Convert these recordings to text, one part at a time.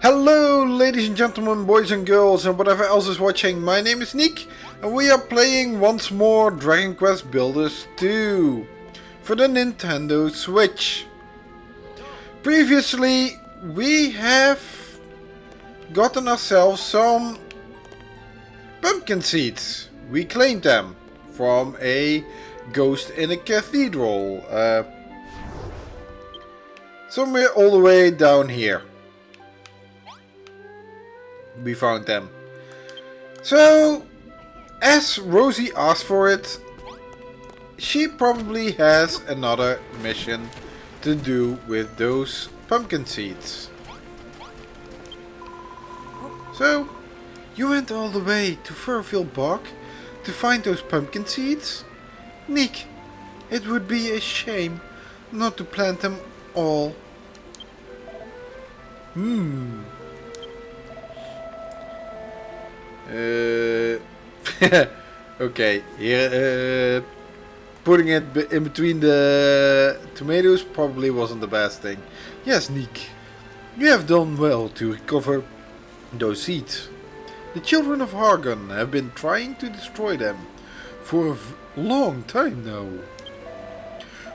Hello ladies and gentlemen, boys and girls and whatever else is watching, my name is Nick and we are playing once more Dragon Quest Builders 2 for the Nintendo Switch. Previously we have gotten ourselves some pumpkin seeds. We claimed them from a ghost in a cathedral, somewhere all the way down here. We found them. So, as Rosie asked for it, she probably has another mission to do with those pumpkin seeds. So, you went all the way to Furfield Bog to find those pumpkin seeds? Nick, it would be a shame not to plant them all. Okay, here putting it in between the tomatoes probably wasn't the best thing. Yes, Nick, you have done well to recover those seeds. The children of Hargon have been trying to destroy them for a long time now.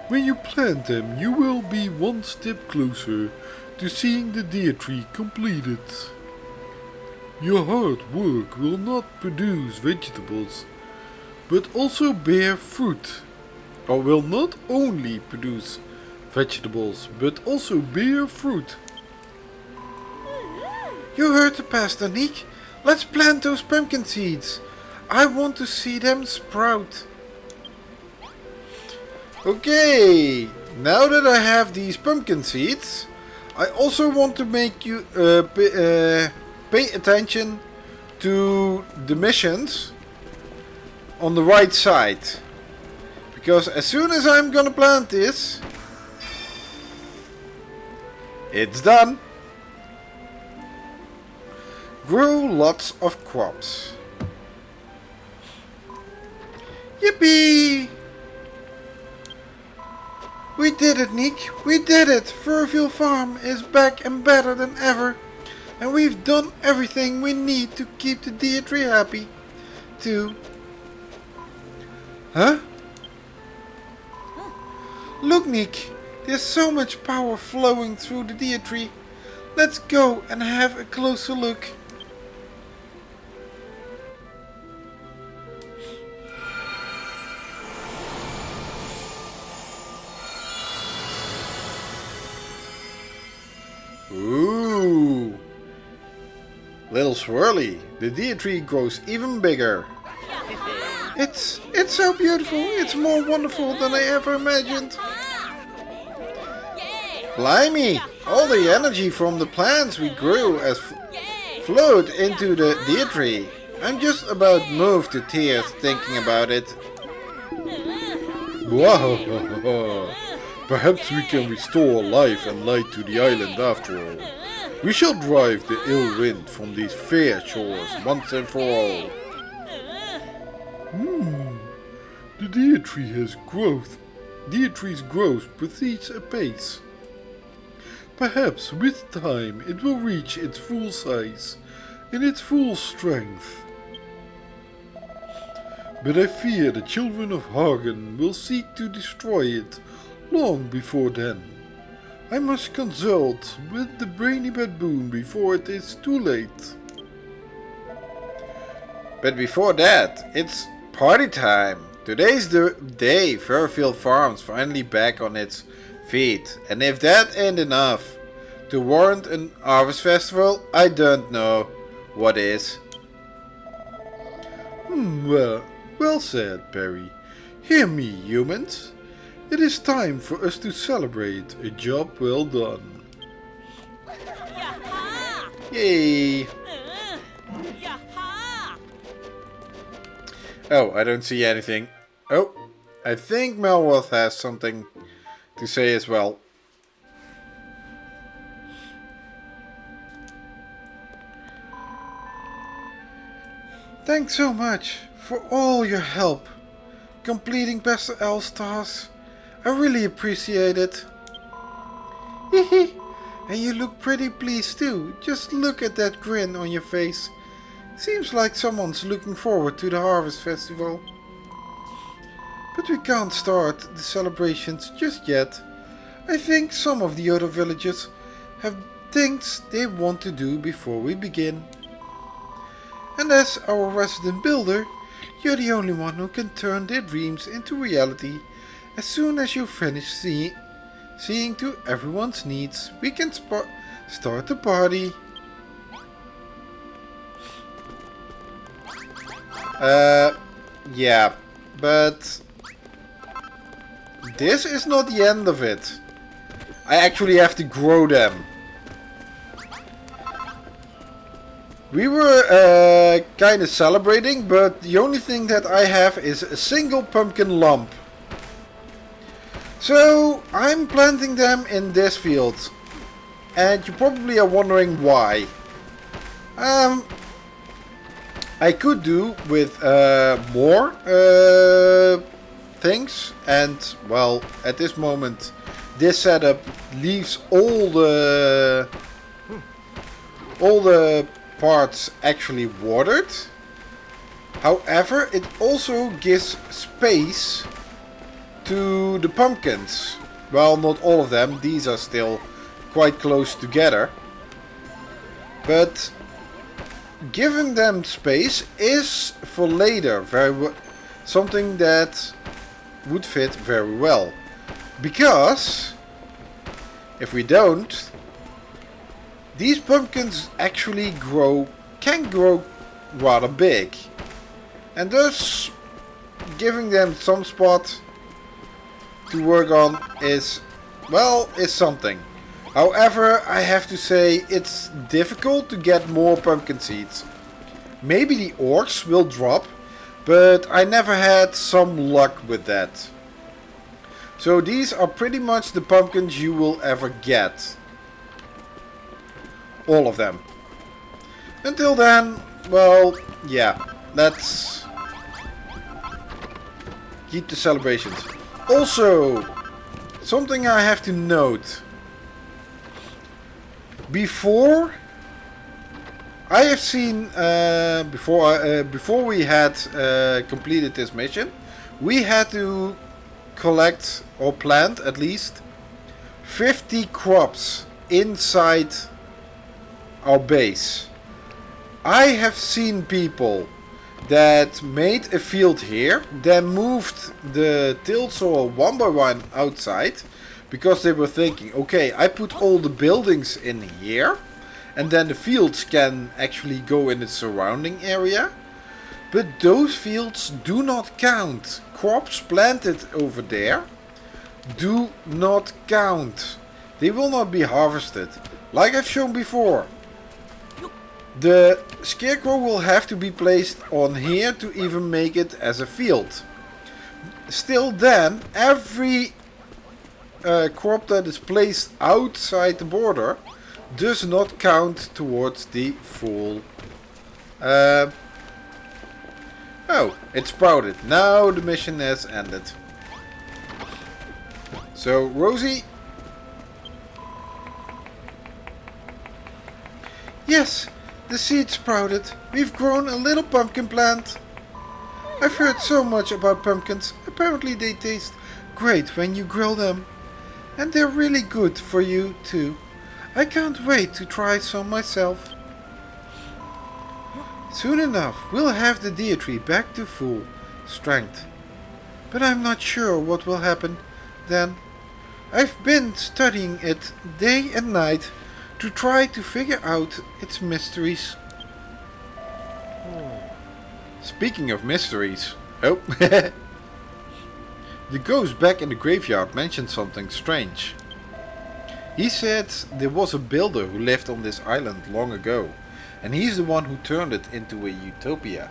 When you plant them, you will be one step closer to seeing the Deitree completed. Your hard work will not produce vegetables, but also bear fruit. Or will not only produce vegetables, but also bear fruit. You heard the pastor, Nick. Let's plant those pumpkin seeds. I want to see them sprout. Okay, now that I have these pumpkin seeds, I also want to make you pay attention to the missions on the right side, because as soon as I'm gonna plant this, it's done. Grow lots of crops. Yippee! We did it, Nick. We did it. Furfield Farm is back and better than ever. And we've done everything we need to keep the Deitree happy, too. Huh? Look, Nick, there's so much power flowing through the Deitree. Let's go and have a closer look. Ooh. Little swirly, the Deitree grows even bigger. It's so beautiful. It's more wonderful than I ever imagined. Blimey, all the energy from the plants we grew has flowed into the Deitree. I'm just about moved to tears thinking about it. Wow. Perhaps we can restore life and light to the island after all. We shall drive the ill wind from these fair shores once and for all. The Deitree's growth proceeds apace. Perhaps with time it will reach its full size and its full strength. But I fear the children of Hagen will seek to destroy it long before then. I must consult with the brainy baboon before it is too late. But before that, it's party time. Today's the day Furfield Farm's finally back on its feet. And if that ain't enough To warrant an harvest festival, I don't know what is. Well said, Perry. Hear me, humans. It is time for us to celebrate a job well done. Yay! Oh, I don't see anything. Oh, I think Melworth has something to say as well. Thanks so much for all your help completing Pastor L's task. I really appreciate it. Hehe, and you look pretty pleased too. Just look at that grin on your face. Seems like someone's looking forward to the Harvest Festival. But we can't start the celebrations just yet. I think some of the other villagers have things they want to do before we begin. And as our resident builder, you're the only one who can turn their dreams into reality. As soon as you finish seeing to everyone's needs, we can start the party. Yeah, but this is not the end of it. I actually have to grow them. We were kind of celebrating, but the only thing that I have is a single pumpkin lump. So I'm planting them in this field. And you probably are wondering why. I could do with more things. And well, at this moment, this setup leaves all the parts actually watered. However, it also gives space to the pumpkins. Well, not all of them. These are still quite close together. But giving them space is for later something that would fit very well. Because if we don't, these pumpkins actually can grow rather big. And thus giving them some spot to work on is something. However, I have to say it's difficult to get more pumpkin seeds. Maybe the orcs will drop, but I never had some luck with that. So these are pretty much the pumpkins you will ever get. All of them. Until then, well, yeah, let's keep the celebrations. Also, something I have to note. Before I have seen, before we had completed this mission, we had to collect or plant at least 50 crops inside our base. I have seen people that made a field here, then moved the tilled soil one by one outside, because they were thinking, okay, I put all the buildings in here, and then the fields can actually go in the surrounding area. But those fields do not count. Crops planted over there do not count. They will not be harvested, like I've shown before. The scarecrow will have to be placed on here to even make it as a field. Still then, every crop that is placed outside the border does not count towards the full... oh, it sprouted. Now the mission has ended. So, Rosie... Yes, the seed sprouted. We've grown a little pumpkin plant. I've heard so much about pumpkins. Apparently they taste great when you grill them. And they're really good for you too. I can't wait to try some myself. Soon enough, we'll have the Deitree back to full strength. But I'm not sure what will happen then. I've been studying it day and night to try to figure out its mysteries. Speaking of mysteries, oh, the ghost back in the graveyard mentioned something strange. He said there was a builder who lived on this island long ago, and he's the one who turned it into a utopia.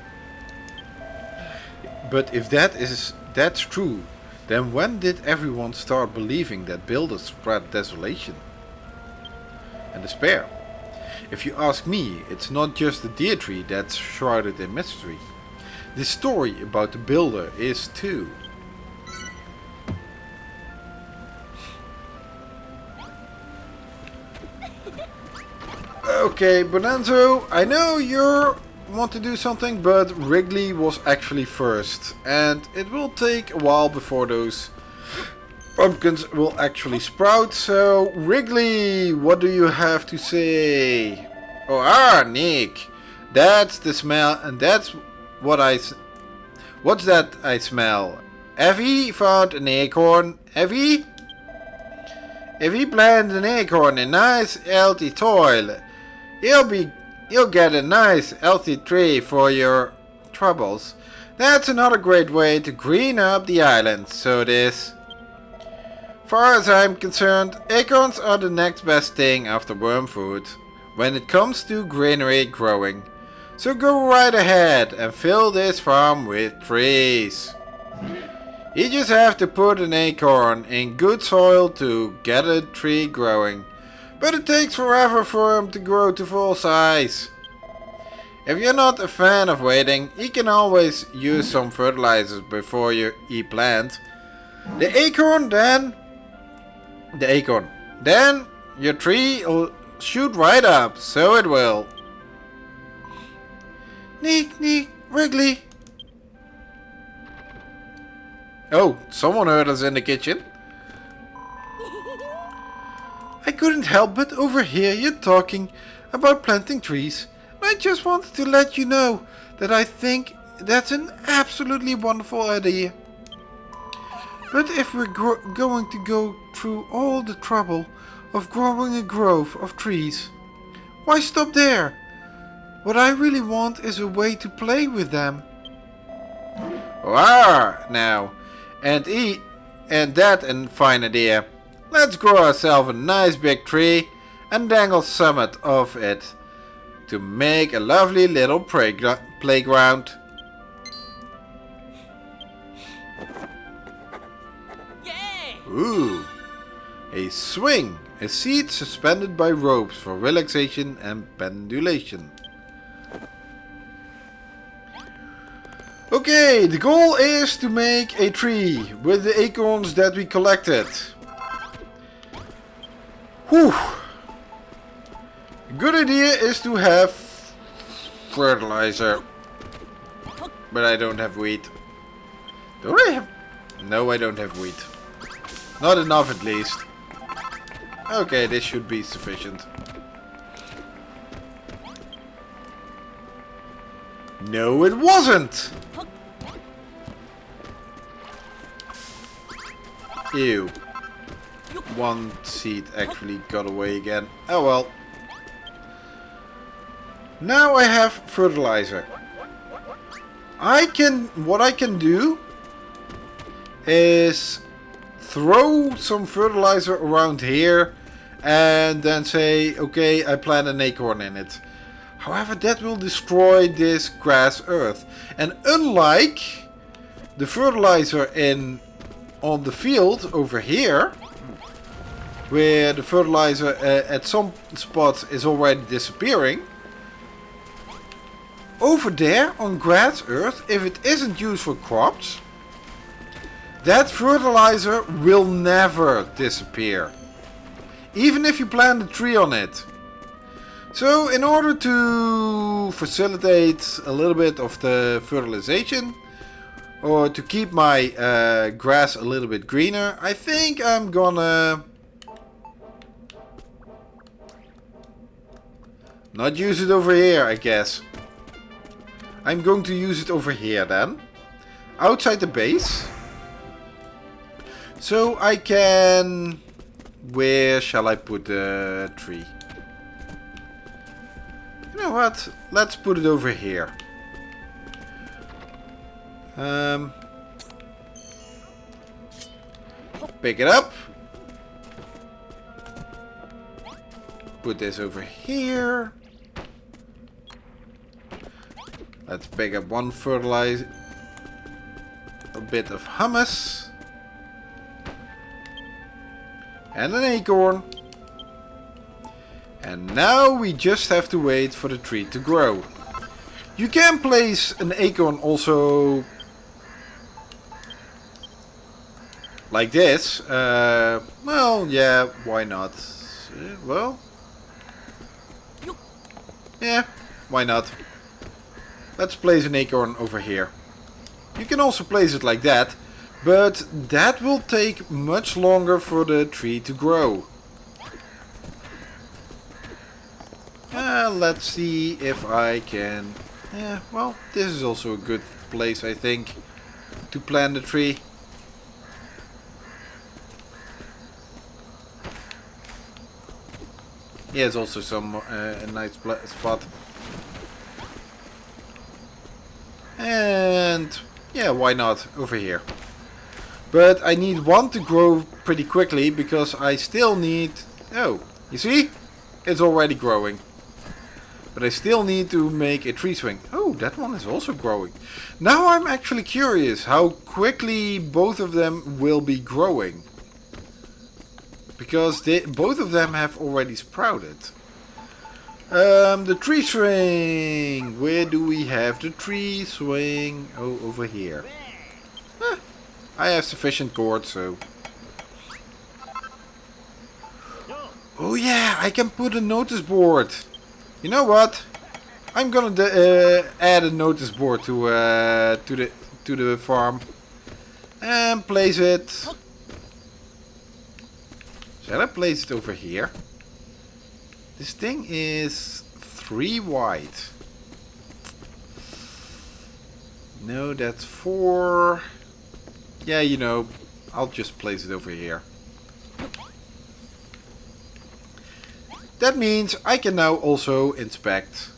But if that's true, then when did everyone start believing that builders spread desolation and despair? If you ask me, it's not just the Deitree that's shrouded in mystery. The story about the builder is too. Okay, Bonanzo, I know you want to do something, but Wrigley was actually first. And it will take a while before those pumpkins will actually sprout. So, Wrigley, what do you have to say? Oh, Nick. That's the smell, and that's what what's that I smell? Evie found an acorn. Evie? Evie planted an acorn in a nice healthy soil. You'll get a nice healthy tree for your troubles. That's another great way to green up the island, so it is. Far as I'm concerned, acorns are the next best thing after worm food when it comes to greenery growing. So go right ahead and fill this farm with trees. You just have to put an acorn in good soil to get a tree growing. But it takes forever for them to grow to full size. If you're not a fan of waiting, you can always use some fertilizers before you plant. The acorn, then your tree will shoot right up, so it will. Nick, Wrigley. Oh, someone heard us in the kitchen. I couldn't help but overhear you talking about planting trees. I just wanted to let you know that I think that's an absolutely wonderful idea. But if we're going to go through all the trouble of growing a grove of trees, why stop there? What I really want is a way to play with them. Now, and that a fine idea. Let's grow ourselves a nice big tree and dangle summit of it to make a lovely little playground. Yay! Ooh, a swing, a seat suspended by ropes for relaxation and pendulation. Okay, the goal is to make a tree with the acorns that we collected. Whew. A good idea is to have fertilizer. But I don't have wheat. Don't I have... No, I don't have wheat. Not enough at least. Okay, this should be sufficient. No, it wasn't! Ew. One seed actually got away again. Oh well. Now I have fertilizer. What I can do is throw some fertilizer around here and then say, okay, I plant an acorn in it. However, that will destroy this grass earth. And unlike the fertilizer on the field over here, where the fertilizer at some spots is already disappearing, over there on grass earth, if it isn't used for crops, that fertilizer will never disappear, even if you plant a tree on it. So in order to facilitate a little bit of the fertilization, or to keep my grass a little bit greener, I think I'm gonna not use it over here, I guess. I'm going to use it over here then, outside the base. So I can... Where shall I put the tree? You know what? Let's put it over here. Pick it up. Put this over here. Let's pick up one fertilizer. A bit of hummus. And an acorn. And now we just have to wait for the tree to grow. You can place an acorn also like this. Well, yeah, why not? Well, yeah, why not? Let's place an acorn over here. You can also place it like that, but that will take much longer for the tree to grow. Let's see if I can... Yeah, well, this is also a good place, I think, to plant the tree. Yeah, it's also some a nice spot. And yeah, why not over here? But I need one to grow pretty quickly because I still need... Oh, you see? It's already growing. But I still need to make a tree swing. Oh, that one is also growing. Now I'm actually curious how quickly both of them will be growing. Because both of them have already sprouted. The tree swing. Where do we have the tree swing? Oh, over here. I have sufficient cord, so... Oh yeah, I can put a notice board. You know what? I'm gonna add a notice board to the farm and place it. Shall I place it over here? This thing is 3 wide. No, that's 4. Yeah, you know, I'll just place it over here. That means I can now also inspect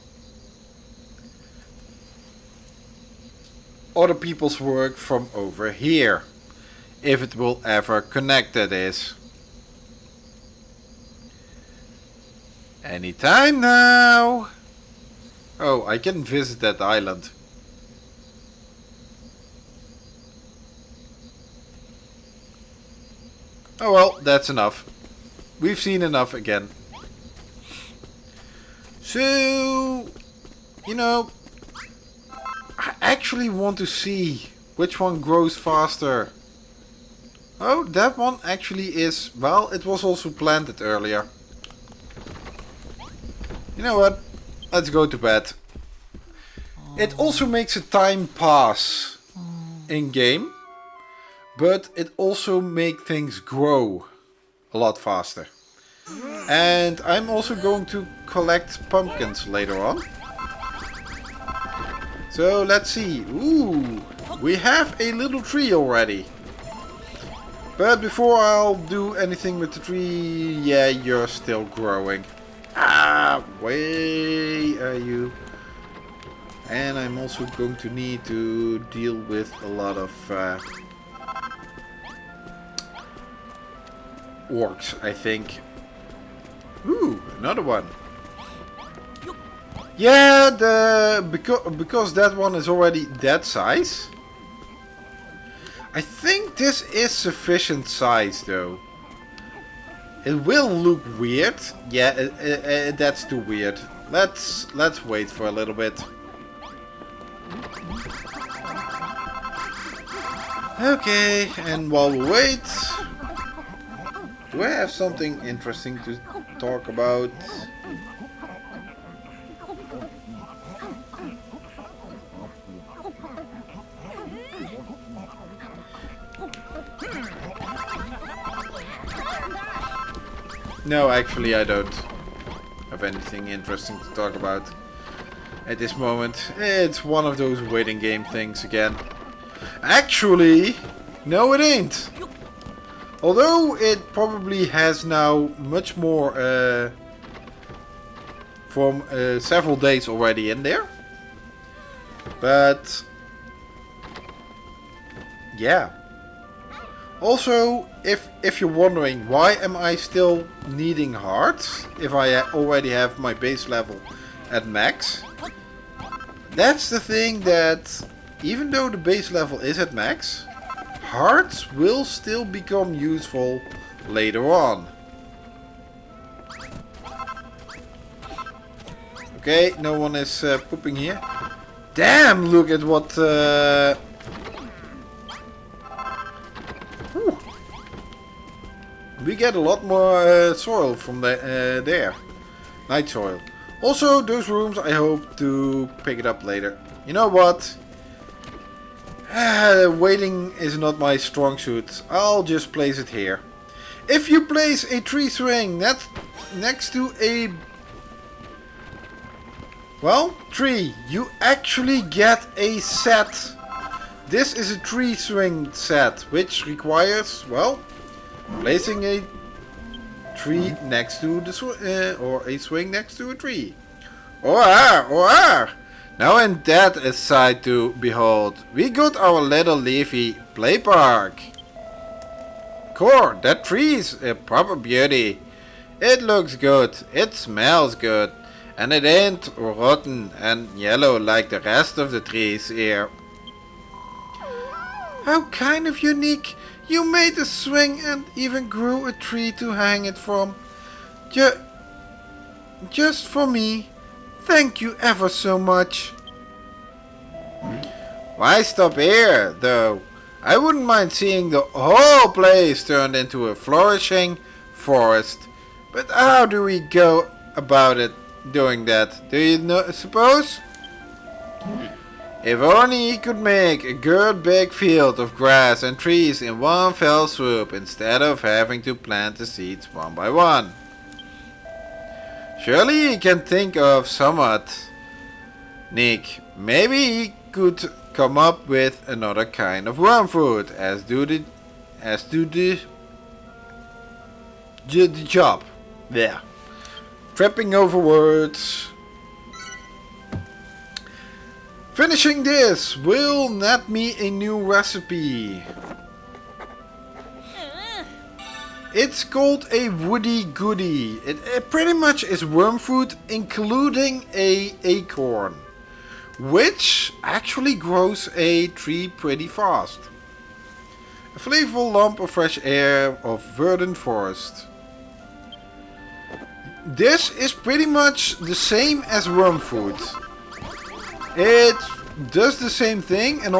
other people's work from over here. If it will ever connect, that is. Anytime now. Oh, I can visit that island. Oh well, that's enough. We've seen enough again. So, you know, I actually want to see which one grows faster. Oh, that one actually is, well, it was also planted earlier. You know what? Let's go to bed. It also makes a time pass in game, but it also makes things grow a lot faster. And I'm also going to collect pumpkins later on. So let's see. Ooh, we have a little tree already. But before I'll do anything with the tree, yeah, you're still growing. Ah, where are you? And I'm also going to need to deal with a lot of orcs, I think. Ooh, another one. Yeah, because that one is already that size. I think this is sufficient size though. It will look weird. Yeah, that's too weird. Let's wait for a little bit. Okay, and while we wait, do I have something interesting to talk about? No, actually I don't have anything interesting to talk about at this moment. It's one of those waiting game things again. Actually, no it ain't. Although it probably has now much more from several days already in there. But yeah. Also, if you're wondering why am I still needing hearts if I already have my base level at max, that's the thing, that even though the base level is at max, hearts will still become useful later on. Okay, no one is pooping here. Damn, look at what... We get a lot more soil from there. Night soil. Also, those rooms, I hope to pick it up later. You know what? Waiting is not my strong suit. I'll just place it here. If you place a tree swing next to a... well, tree, you actually get a set. This is a tree swing set, which requires, well, placing a tree next to the or a swing next to a tree. Or now and that is sight to behold. We got our little leafy play park. Core, that tree is a proper beauty. It looks good, it smells good, and it ain't rotten and yellow like the rest of the trees here. How kind of unique. You made a swing and even grew a tree to hang it from. Just for me. Thank you ever so much. Why stop here, though? I wouldn't mind seeing the whole place turned into a flourishing forest. But how do we go about it doing that? Do you suppose? If only he could make a good big field of grass and trees in one fell swoop instead of having to plant the seeds one by one. Surely he can think of somewhat. Nick, maybe he could come up with another kind of worm food as do the job. Yeah. Tripping over words. Finishing this will net me a new recipe. It's called a woody goody. It pretty much is worm food, including a acorn, which actually grows a tree pretty fast. A flavorful lump of fresh air of verdant forest. This is pretty much the same as worm food. It does the same thing and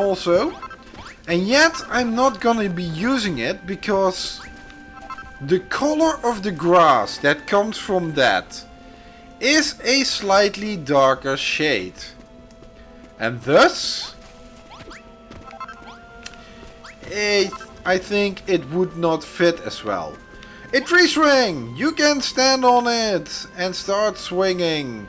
yet I'm not gonna be using it because the color of the grass that comes from that is a slightly darker shade. And thus, I think it would not fit as well. A tree swing! You can stand on it and start swinging.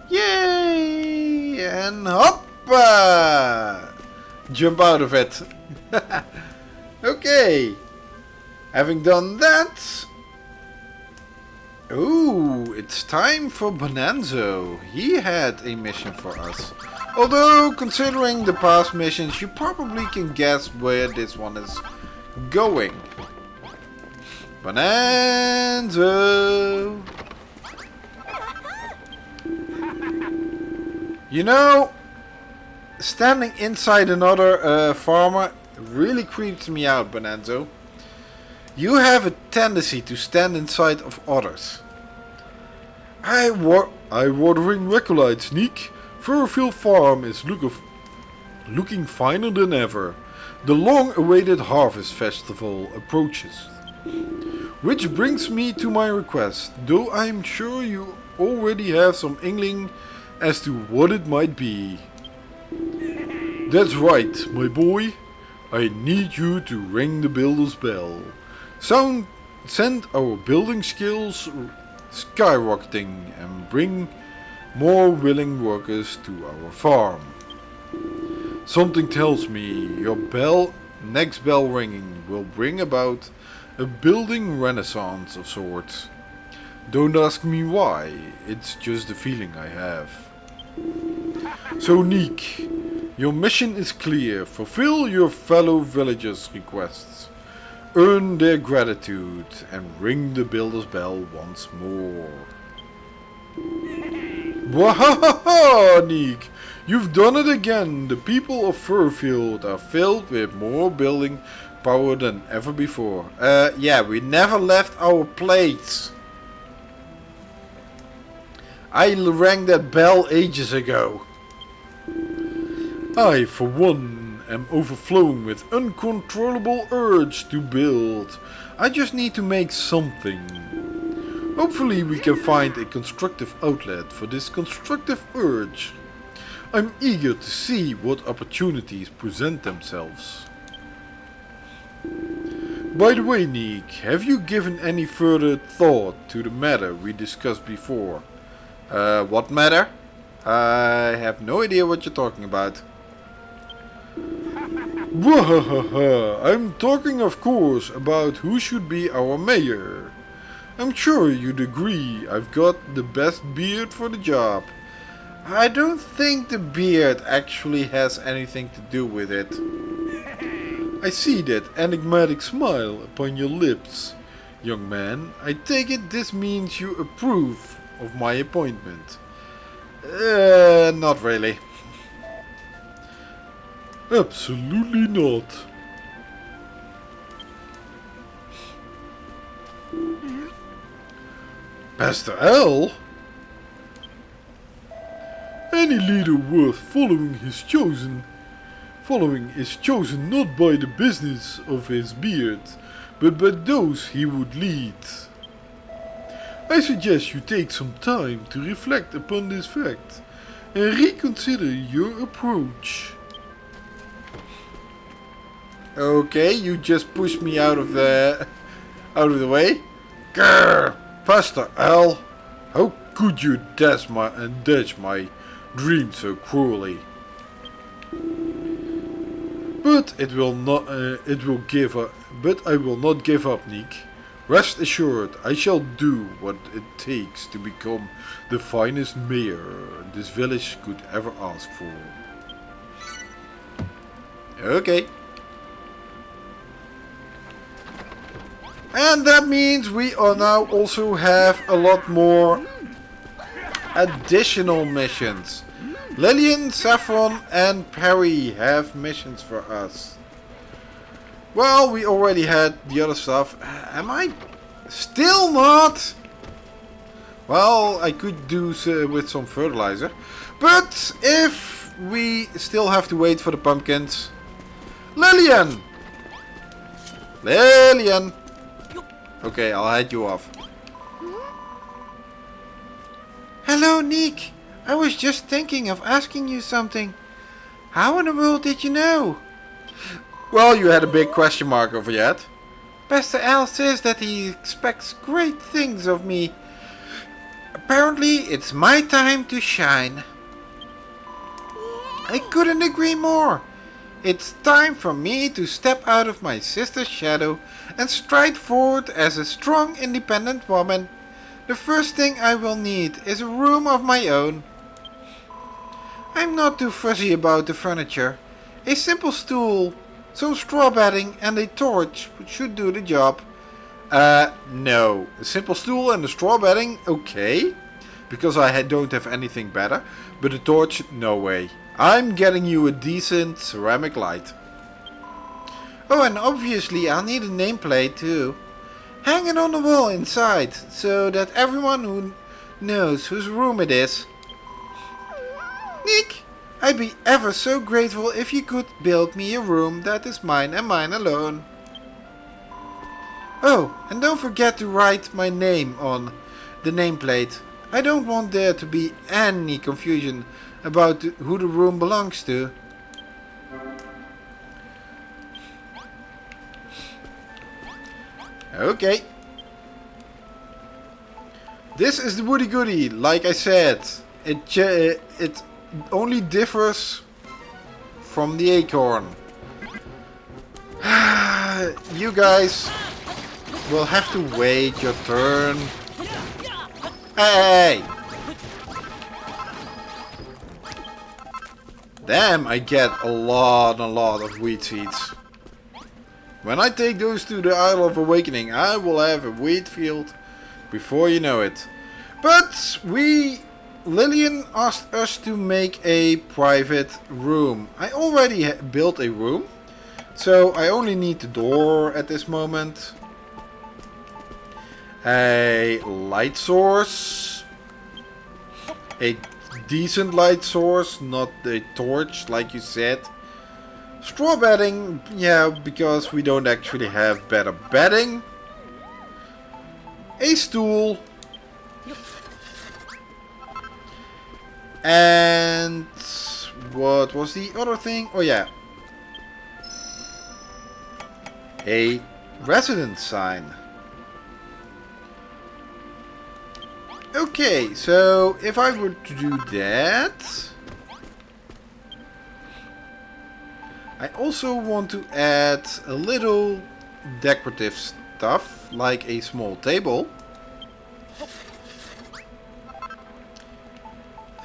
Yay! And hoppa! Jump out of it. Okay. Having done that... ooh, it's time for Bonanzo. He had a mission for us. Although, considering the past missions, you probably can guess where this one is going. Bonanzo! You know, standing inside another farmer really creeps me out, Bonanzo. You have a tendency to stand inside of others. I watering recollite, Sneak. Furfield Farm is looking finer than ever. The long-awaited harvest festival approaches. Which brings me to my request, though I'm sure you already have some inkling as to what it might be. That's right, my boy. I need you to ring the builder's bell. Send our building skills skyrocketing and bring more willing workers to our farm. Something tells me your next bell ringing will bring about A building renaissance of sorts. Don't ask me why, it's just the feeling I have. So Neek, your mission is clear. Fulfill your fellow villagers' requests. Earn their gratitude and ring the builder's bell once more. Wahaha, Neek! You've done it again! The people of Furfield are filled with more building power than ever before. Yeah, we never left our plates. I rang that bell ages ago. I, for one, am overflowing with uncontrollable urge to build. I just need to make something. Hopefully we can find a constructive outlet for this constructive urge. I'm eager to see what opportunities present themselves. By the way, Neek, have you given any further thought to the matter we discussed before? What matter? I have no idea what you're talking about. Wahahaha, I'm talking of course about who should be our mayor. I'm sure you'd agree I've got the best beard for the job. I don't think the beard actually has anything to do with it. I see that enigmatic smile upon your lips, young man. I take it this means you approve of my appointment. Not really. Absolutely not. Pastor L? Any leader worth following is chosen not by the business of his beard, but by those he would lead. I suggest you take some time to reflect upon this fact and reconsider your approach. Okay, you just pushed me out of the way. Grr, Pastor L, how could you dash my dream so cruelly? But I will not give up, Neek. Rest assured, I shall do what it takes to become the finest mayor this village could ever ask for. Okay. And that means we are now also have a lot more additional missions. Lillian, Saffron and Perry have missions for us. Well, we already had the other stuff. Am I still not? Well, I could do so with some fertilizer. But if we still have to wait for the pumpkins. Lillian! Lillian! Okay, I'll head you off. Hello, Neek. I was just thinking of asking you something. How in the world did you know? Well, you had a big question mark over that. Pastor Al says that he expects great things of me. Apparently, it's my time to shine. I couldn't agree more. It's time for me to step out of my sister's shadow and stride forward as a strong, independent woman. The first thing I will need is a room of my own. I'm not too fussy about the furniture. A simple stool, some straw bedding and a torch should do the job. No. A simple stool and a straw bedding, okay. Because I don't have anything better. But a torch, no way. I'm getting you a decent ceramic light. Oh, and obviously I'll need a nameplate too. Hang it on the wall inside, so that everyone who knows whose room it is. Nick, I'd be ever so grateful if you could build me a room that is mine and mine alone. Oh, and don't forget to write my name on the nameplate. I don't want there to be any confusion about who the room belongs to. Okay. This is the Woody Goody. Like I said, it only differs from the acorn. You guys will have to wait your turn. Hey! Damn, I get a lot of wheat seeds. When I take those to the Isle of Awakening, I will have a wheat field before you know it. But Lillian asked us to make a private room. I already built a room, so I only need the door at this moment. A light source. A decent light source, not a torch like you said. Straw bedding, yeah, because we don't actually have better bedding. A stool. And what was the other thing? Oh yeah. A residence sign. Okay, so if I were to do that, I also want to add a little decorative stuff, like a small table.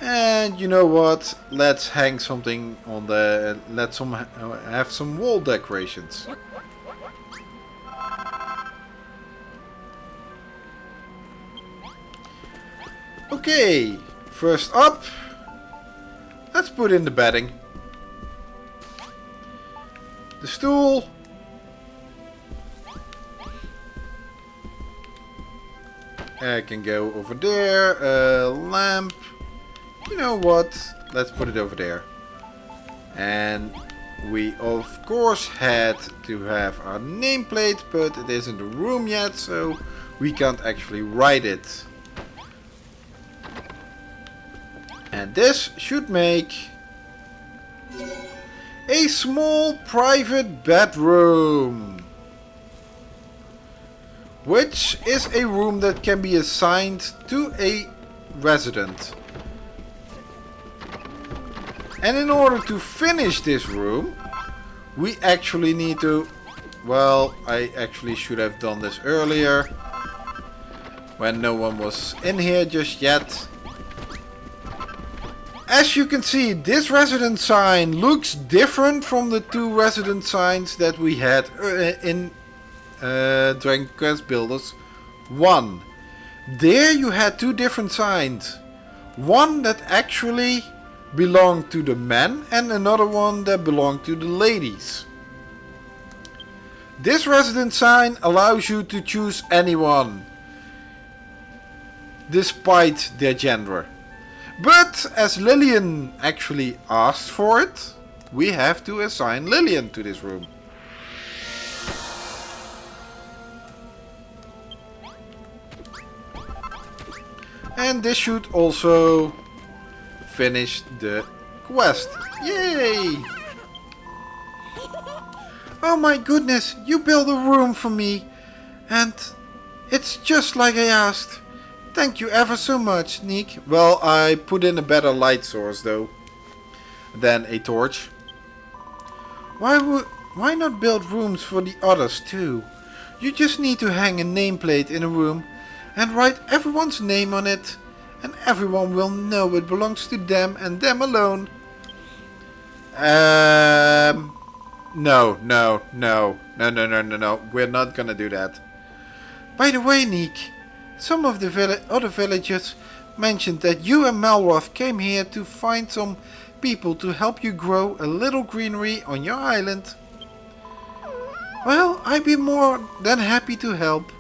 And you know what? Let's hang something on the. Let's have some wall decorations. Okay, first up, let's put in the bedding. The stool. I can go over there. Lamp. You know what? Let's put it over there. And we of course had to have our nameplate, but it isn't a room yet, so we can't actually write it. And this should make a small private bedroom, which is a room that can be assigned to a resident. And in order to finish this room, we actually need to... Well, I actually should have done this earlier, when no one was in here just yet. As you can see, this resident sign looks different from the two resident signs that we had in Dragon Quest Builders 1. There you had two different signs. One that actually belonged to the men and another one that belonged to the ladies. This resident sign allows you to choose anyone, despite their gender. But as Lillian actually asked for it, we have to assign Lillian to this room. And this should also finish the quest. Yay! Oh my goodness, you built a room for me. And it's just like I asked. Thank you ever so much, Nick. Well, I put in a better light source though than a torch. Why not build rooms for the others too? You just need to hang a nameplate in a room and write everyone's name on it, and everyone will know it belongs to them and them alone. No. We're not gonna do that. By the way, Nick, some of the other villagers mentioned that you and Malroth came here to find some people to help you grow a little greenery on your island. Well, I'd be more than happy to help.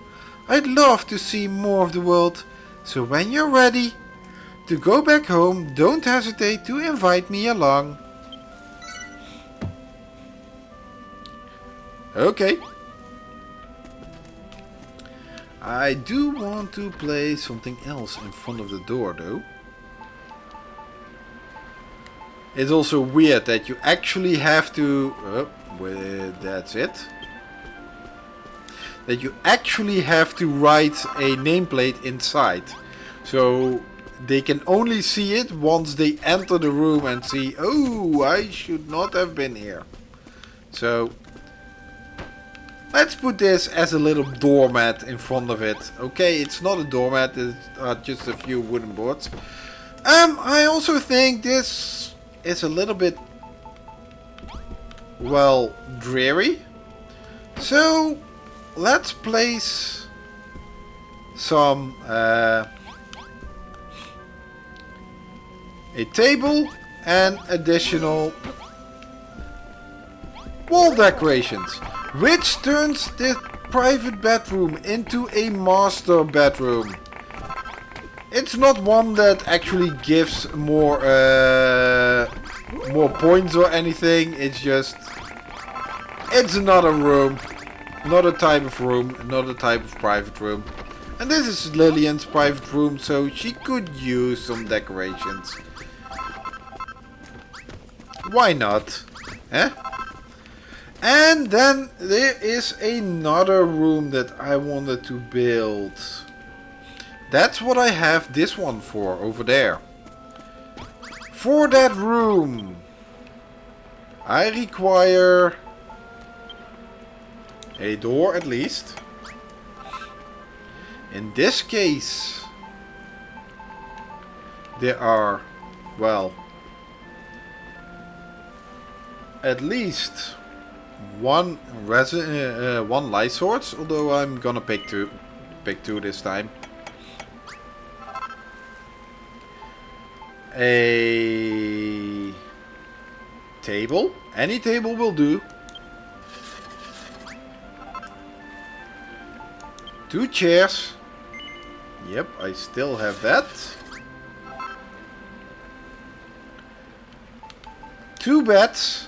I'd love to see more of the world, so when you're ready to go back home, don't hesitate to invite me along. Okay. I do want to place something else in front of the door though. It's also weird that you actually have to... that's it. That you actually have to write a nameplate inside. So they can only see it once they enter the room and see, oh, I should not have been here. So Let's put this as a little doormat in front of it. Okay, it's not a doormat, it's just a few wooden boards. I also think this is a little bit, well, dreary. So, let's place some, a table and additional wall decorations, which turns this private bedroom into a master bedroom. It's not one that actually gives more points or anything. It's just, it's another room, another type of room, another type of private room. And this is Lillian's private room, so she could use some decorations. Why not? Eh? And then there is another room that I wanted to build. That's what I have this one for, over there. For that room, I require a door at least. In this case, there are, well, at least one light source, although I'm gonna pick two this time. A table, any table will do. 2 chairs. Yep, I still have that. 2 beds.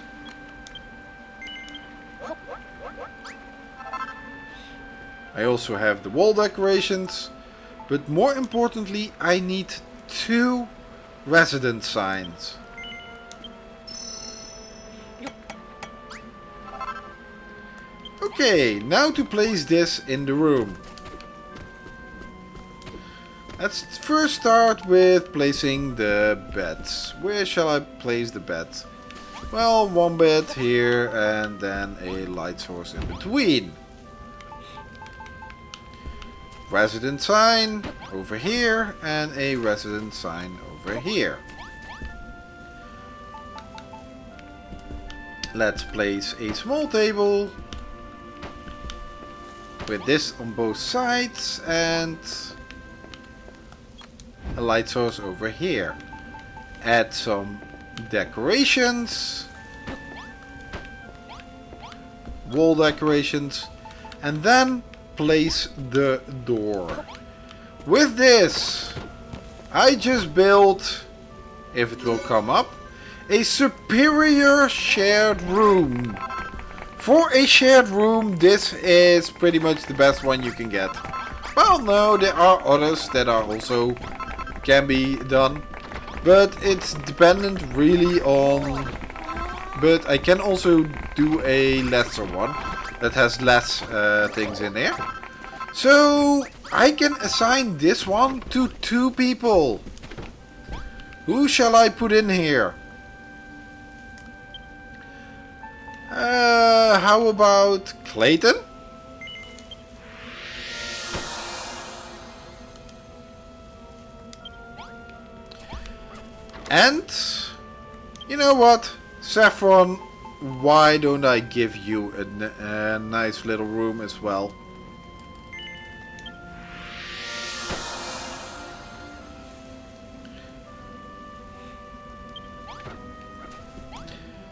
I also have the wall decorations, but more importantly, I need 2 resident signs. Okay, now to place this in the room. Let's first start with placing the beds. Where shall I place the bed? Well, 1 bed here and then a light source in between. Resident sign over here and a resident sign over here. Let's place a small table with this on both sides and a light source over here. Add some decorations, wall decorations, and then place the door. With this, I just built, if it will come up, a superior shared room. For a shared room, this is pretty much the best one you can get. Well, no, there are others that are also can be done, but it's dependent really on. But I can also do a lesser one that has less things in there. So I can assign this one to 2 people. Who shall I put in here? How about Clayton? And you know what, Saffron, why don't I give you a nice little room as well?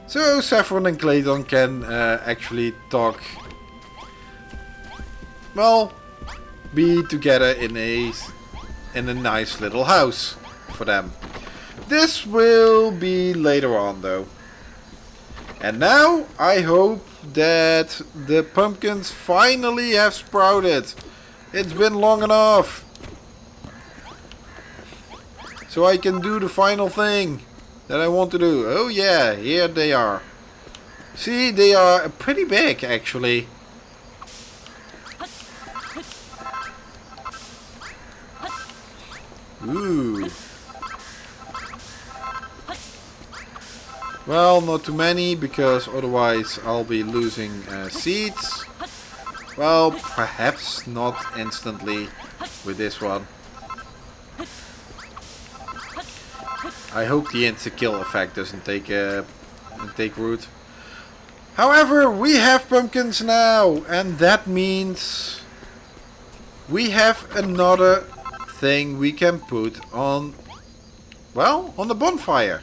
So Saffron and Clayton can actually talk, well, be together in a nice little house for them. This will be later on though. And now I hope that the pumpkins finally have sprouted. It's been long enough. So I can do the final thing that I want to do. Oh yeah, here they are. See, they are pretty big actually. Ooh. Well, not too many, because otherwise I'll be losing seeds. Well, perhaps not instantly with this one. I hope the insta-kill effect doesn't take root. However, we have pumpkins now, and that means we have another thing we can put on, well, on the bonfire.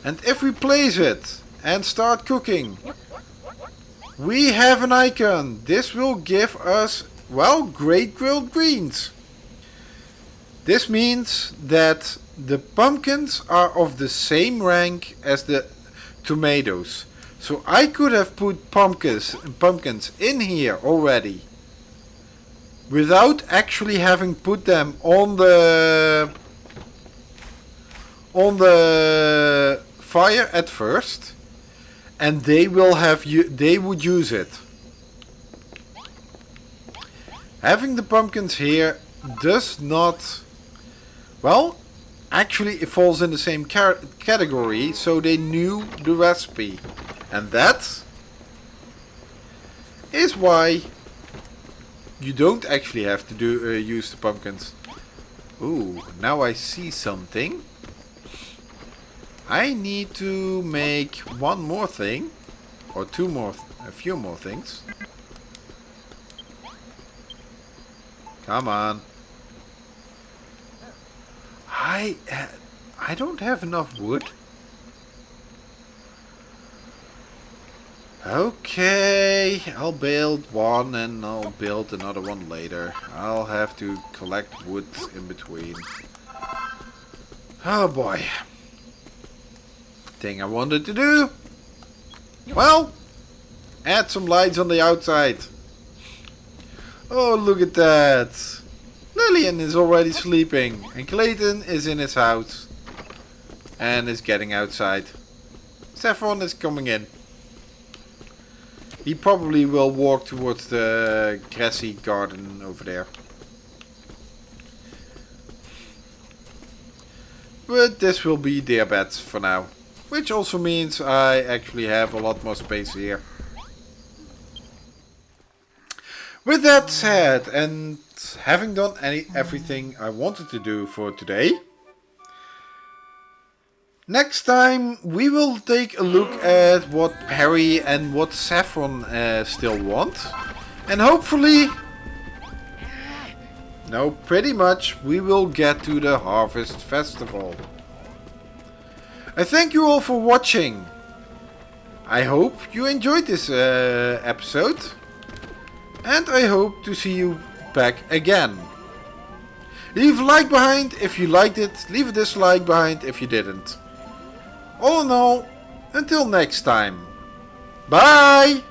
And if we place it and start cooking, we have an icon. This will give us, well, great grilled greens. This means that the pumpkins are of the same rank as the tomatoes. So I could have put pumpkins in here already without actually having put them on the fire at first, and they would use it. Having the pumpkins here does not, well, actually it falls in the same category, so they knew the recipe, and that is why you don't actually have to use the pumpkins. Ooh, now I see something. I need to make one more thing, or a few more things. Come on. I don't have enough wood. Okay, I'll build one and I'll build another one later. I'll have to collect wood in between. Oh boy. Thing I wanted to do. Well, add some lights on the outside. Oh, look at that. Lillian is already sleeping and Clayton is in his house and is getting outside. Saffron is coming in. He probably will walk towards the grassy garden over there. But this will be their beds for now. Which also means I actually have a lot more space here. With that said, and having done everything I wanted to do for today, next time we will take a look at what Perry and what Saffron still want. And hopefully, no, pretty much we will get to the Harvest Festival. I thank you all for watching. I hope you enjoyed this episode. And I hope to see you back again. Leave a like behind if you liked it. Leave a dislike behind if you didn't. All in all, until next time. Bye!